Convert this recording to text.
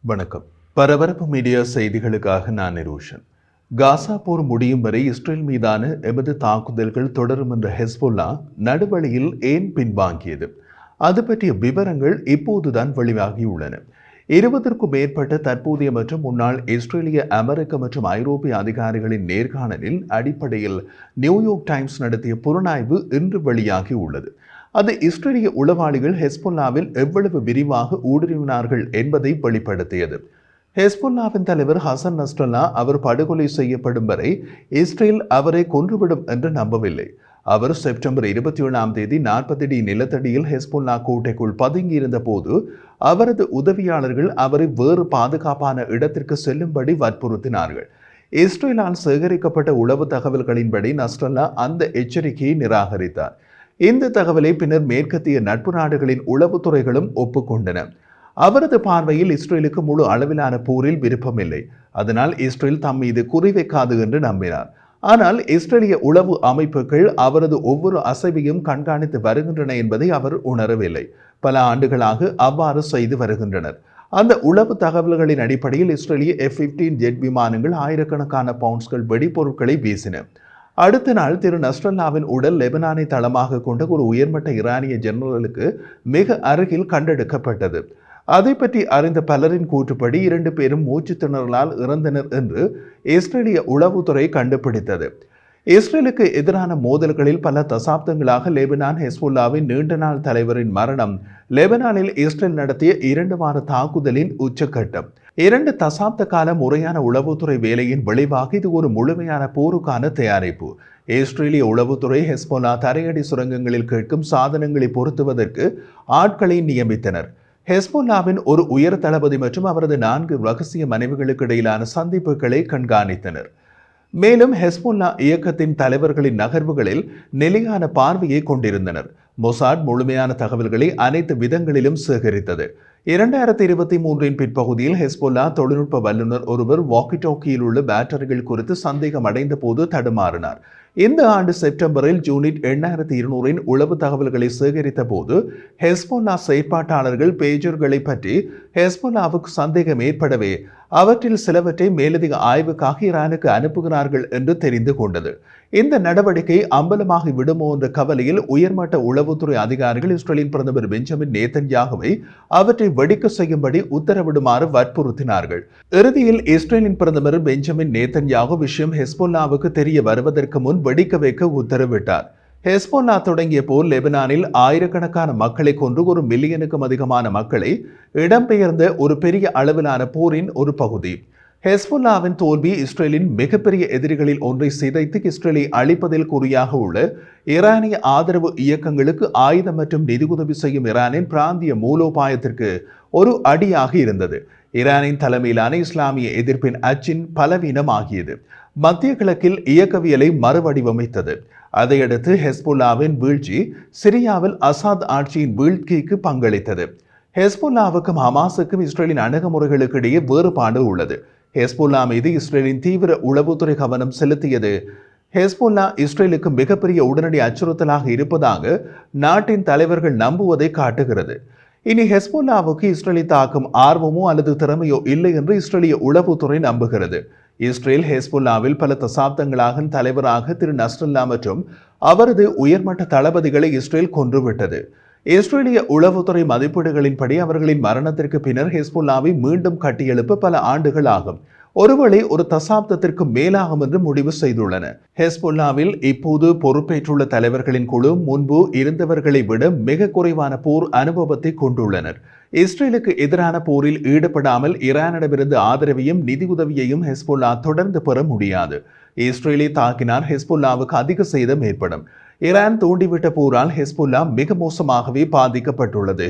வணக்கம். பரபரப்பு மீடியா செய்திகளுக்காக நான் நிரோஷன். காசா போர் முடியும் வரை இஸ்ரேல் மீதான எமது தாக்குதல்கள் தொடரும் என்ற ஹெஸ்புல்லா நடுவழியில் ஏன் பின்வாங்கியது? அது பற்றிய விவரங்கள் இப்போதுதான் வெளியாகியுள்ளன. 20க்கும் மேற்பட்ட தற்போதைய மற்றும் முன்னாள் இஸ்ரேலிய, அமெரிக்க மற்றும் ஐரோப்பிய அதிகாரிகளின் நேர்காணலின் அடிப்படையில் நியூயார்க் டைம்ஸ் நடத்திய புலனாய்வு இன்று வெளியாகியுள்ளது. அது இஸ்ரேலிய உளவாளிகள் ஹெஸ்புல்லாவில் எவ்வளவு விரிவாக ஊடுருவினார்கள் என்பதை வெளிப்படுத்தியது. ஹெஸ்புல்லாவின் தலைவர் ஹசன் நஸ்ரல்லா அவர் படுகொலை செய்யப்படும் வரை இஸ்ரேல் அவரை கொன்றுவிடும் என்று நம்பவில்லை. அவர் செப்டம்பர் 27ஆம் தேதி 40 அடி நிலத்தடியில் ஹெஸ்புல்லா கோட்டைக்குள் பதுங்கியிருந்த போது அவரது உதவியாளர்கள் அவரை வேறு பாதுகாப்பான இடத்திற்கு செல்லும்படி வற்புறுத்தினார்கள். இஸ்ரேலால் சேகரிக்கப்பட்ட உளவு தகவல்களின்படி நஸ்ரல்லா அந்த எச்சரிக்கையை நிராகரித்தார். இந்த தகவலை பின்னர் மேற்கத்திய நட்பு நாடுகளின் உளவுத்துறைகளும் ஒப்புக்கொண்டன. அவரது பார்வையில் இஸ்ரேலுக்கு முழு அளவிலான போரில் விருப்பமில்லை, அதனால் இஸ்ரேல் தம் மீது குறிவைக்காது என்று நம்பினார். ஆனால் இஸ்ரேலிய உளவு அமைப்புகள் அவரது ஒவ்வொரு அசைவையும் கண்காணித்து வருகின்றன என்பதை அவர் உணரவில்லை. பல ஆண்டுகளாக அவ்வாறு செய்து வருகின்றனர். அந்த உளவு தகவல்களின் அடிப்படையில் இஸ்ரேலிய F-15 ஜெட் விமானங்கள் ஆயிரக்கணக்கான பவுண்ட்ஸ்கள் வெடிப்பொருட்களை வீசின. அடுத்த நாள் திரு நஸ்ரல்லாவின் உடல் லெபனானை தளமாக கொண்ட ஒரு உயர்மட்ட ஈரானிய ஜெனரலுக்கு மிக அருகில் கண்டெடுக்கப்பட்டது. அதை பற்றி அறிந்த பலரின் கூற்றுப்படி 2 பேரும் மூச்சு திணறலால் இறந்தனர் என்று இஸ்ரேலிய உளவுத்துறை கண்டுபிடித்தது. இஸ்ரேலுக்கு எதிரான மோதல்களில் பல தசாப்தங்களாக லெபனான் ஹெஸ்புல்லாவின் நீண்ட நாள் தலைவரின் மரணம் லெபனானில் இஸ்ரேல் நடத்திய 2 வார தாக்குதலின் உச்சக்கட்டம். 2 தசாப்த கால முறையான உளவுத்துறை வேலையின் விளைவாக இது ஒரு முழுமையான போருக்கான தயாரிப்பு. இஸ்ரேலிய உளவுத்துறை ஹெஸ்புல்லா தரையடி சுரங்கங்களில் கேட்கும் சாதனங்களை பொருத்துவதற்கு ஆட்களை நியமித்தனர். ஹெஸ்புல்லாவின் ஒரு உயர் தளபதி மற்றும் அவரது 4 ரகசிய மனைவிகளுக்கு இடையிலான சந்திப்புகளை கண்காணித்தனர். மேலும் ஹெஸ்புல்லா இயக்கத்தின் தலைவர்களின் நகர்வுகளில் நிலையான பார்வையை கொண்டிருந்தனர். மொசாட் முழுமையான தகவல்களை அனைத்து விதங்களிலும் சேகரித்தது. 2023 பிற்பகுதியில் ஹெஸ்புல்லா தொழில்நுட்ப வல்லுநர் ஒருவர் வாக்கி டாக்கியில் உள்ள பேட்டரிகள் குறித்து சந்தேகம் அடைந்த போது தடுமாறினார். இந்த ஆண்டு செப்டம்பரில் ஜூனிட் 8200 உளவு தகவல்களை சேகரித்த போது ஹெஸ்புல்லா செயற்பாட்டாளர்கள் பேஜர்களை பற்றி ஹெஸ்புல்லாவுக்கு சந்தேகம் ஏற்படவே அவற்றில் சிலவற்றை மேலதிக ஆய்வுக்காக ஈரானுக்கு அனுப்புகிறார்கள் என்று தெரிந்து கொண்டது. இந்த நடவடிக்கை அம்பலமாகி விடுமோ என்ற கவலையில் உயர்மட்ட உளவுத்துறை அதிகாரிகள் இஸ்ரேலின் பிரதமர் பெஞ்சமின் நேதன்யாகுவை அவற்றை வெடிக்க செய்யும்படி உத்தரவிடுமாறு வற்புறுத்தினார்கள். இறுதியில் இஸ்ரேலின் பிரதமர் பெஞ்சமின் நேதன்யாகு விஷயம் ஹெஸ்புல்லாவுக்கு தெரிய வருவதற்கு முன் வெடிக்க வைக்க உத்தரவிட்டார். ஹெஸ்புல்லா தொடங்கிய போர் லெபனானில் ஆயிரக்கணக்கான மக்களை கொன்று 1 மில்லியனுக்கும் அதிகமான மக்களை இடம்பெயர்ந்த ஒரு பெரிய அளவிலான போரின் ஒரு பகுதி. ஹெஸ்புல்லாவின் தோல்வி இஸ்ரேலின் மிகப்பெரிய எதிரிகளில் ஒன்றை சிதைத்து இஸ்ரேலை அழிப்பதில் குறியாக உள்ள ஈரானிய ஆதரவு இயக்கங்களுக்கு ஆயுதம் மற்றும் நிதியுதவி செய்யும் ஈரானின் பிராந்திய மூலோபாயத்திற்கு ஒரு அடியாக இருந்தது. ஈரானின் தலைமையிலான இஸ்லாமிய எதிர்ப்பின் அச்சின் பலவீனம் ஆகியது. மத்திய கிழக்கில் இயக்கவியலை மறுவடிவமைத்தது. அதையடுத்து ஹெஸ்புல்லாவின் வீழ்ச்சி சிரியாவில் அசாத் ஆட்சியின் வீழ்ச்சிக்கு பங்களித்தது. ஹெஸ்புல்லாவுக்கும் ஹமாஸுக்கும் இஸ்ரேலின் அணுகுமுறைகளுக்கு இடையே வேறுபாடு உள்ளது. ஹெஸ்புல்லா மீது இஸ்ரேலின் தீவிர உளவுத்துறை கவனம் செலுத்தியது. ஹெஸ்புல்லா இஸ்ரேலுக்கு மிகப்பெரிய உடனடி அச்சுறுத்தலாக இருப்பதாக நாட்டின் தலைவர்கள் நம்புவதை காட்டுகிறது. இனி ஹெஸ்புல்லாவுக்கு இஸ்ரேலை தாக்கும் ஆர்வமோ அல்லது திறமையோ இல்லை என்று இஸ்ரேலிய உளவுத்துறை நம்புகிறது. இஸ்ரேல் ஹெஸ்புல்லாவில் பல தசாப்தங்களாக தலைவராக திரு நஸ்ரல்லா மற்றும் அவரது உயர்மட்ட தளபதிகளை இஸ்ரேல் கொன்றுவிட்டது. இஸ்ரேலிய உளவுத்துறை மதிப்பீடுகளின்படி அவர்களின் மரணத்திற்கு பின்னர் ஹெஸ்புல்லாவை மீண்டும் கட்டியெழுப்ப பல ஆண்டுகள் ஆகும், ஒருவேளை ஒரு தசாப்தத்திற்கு மேலாகும் என்று முடிவு செய்துள்ளன. ஹெஸ்புல்லாவில் இப்போது பொறுப்பேற்றுள்ள தலைவர்களின் குழு முன்பு இருந்தவர்களை விட மிக குறைவான போர் அனுபவத்தை கொண்டுள்ளனர். இஸ்ரேலுக்கு எதிரான போரில் ஈடுபடாமல் ஈரானிடமிருந்து ஆதரவையும் நிதியுதவியையும் ஹெஸ்புல்லா தொடர்ந்து பெற முடியாது. இஸ்ரேலை தாக்கினால் ஹெஸ்புல்லாவுக்கு அதிக சேதம் ஏற்படும். ஈரான் தூண்டிவிட்ட போரால் ஹெஸ்புல்லா மிக மோசமாகவே பாதிக்கப்பட்டுள்ளது.